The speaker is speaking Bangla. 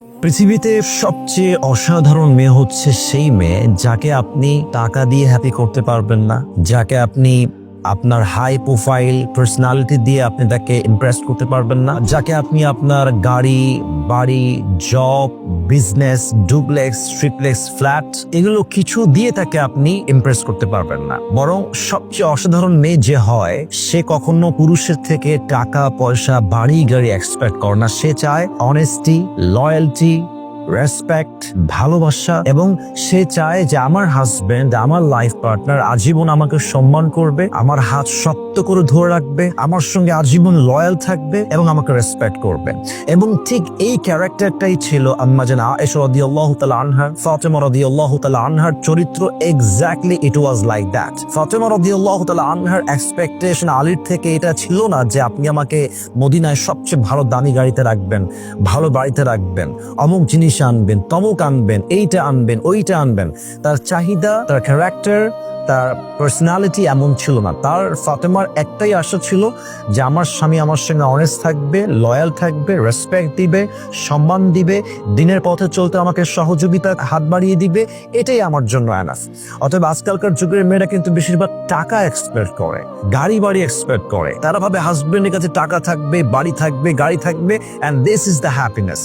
পৃথিবীতে সবচেয়ে অসাধারণ মেয়ে হচ্ছে সেই মেয়ে যাকে আপনি টাকা দিয়ে হ্যাপি করতে পারবেন না, যাকে আপনি আপনার হাই প্রোফাইল পার্সোনালিটি দিয়ে আপনি তাকে ইমপ্রেস করতে পারবেন না, যাকে আপনি আপনার গাড়ি বাড়ি job business duplex triplex flat এগুলো কিছু দিয়ে তাকে আপনি ইমপ্রেস করতে পারবেন না। বরং সবচেয়ে অসাধারণ মেয়ে যে হয় সে কখনো পুরুষের থেকে টাকা পয়সা বাড়ি গাড়ি এক্সপেক্ট করে না। সে চায় অনেস্টি, লয়্যালটি, রেসপেক্ট, ভালোবাসা, এবং সে চায় যে আমার হাজবেন্ড আমার লাইফ পার্টনার আজীবন আমাকে সম্মান করবে, আমার হাত শক্ত করে ধরে রাখবে, আমার সঙ্গে আজীবন লয়াল থাকবে এবং আমাকে রেসপেক্ট করবে। এবং ঠিক এই ক্যারেক্টারটাই ছিল আম্মা জান আয়েশা রাদিয়াল্লাহু তাআলা আনহা, ফাতেমা রাদিয়াল্লাহু তাআলা আনহার চরিত্র। Exactly it was like that. Fatema রাদিয়াল্লাহু তাআলা আনহার এক্সপেকটেশন আলীর থেকে এটা ছিল না যে আপনি আমাকে মদিনায় সবচেয়ে ভালো দামি গাড়িতে রাখবেন, ভালো বাড়িতে রাখবেন, অমুক জিনিস আনবেন, তমুক আনবেন, এইটা আনবেন, ওইটা আনবেন। তার চাহিদা, তার ক্যারেক্টার, তার পার্সোনালিটি এমন ছিল না। তার ফাতেমার একটাই আশা ছিল যে আমার স্বামী আমার সঙ্গে অনেস্ট থাকবে, লয়াল থাকবে, রেসপেক্ট দিবে, সম্মান দিবে, দিনের পথে চলতে আমাকে সহযোগিতা হাত বাড়িয়ে দিবে। এটাই আমার জন্য এনাফ। অতএব আজকালকার যুগের মেয়েরা কিন্তু বেশিরভাগ টাকা এক্সপেক্ট করে, গাড়ি বাড়ি এক্সপেক্ট করে। তারা ভাবে হাজবেন্ডের কাছে টাকা থাকবে, বাড়ি থাকবে, গাড়ি থাকবে, and this is the happiness.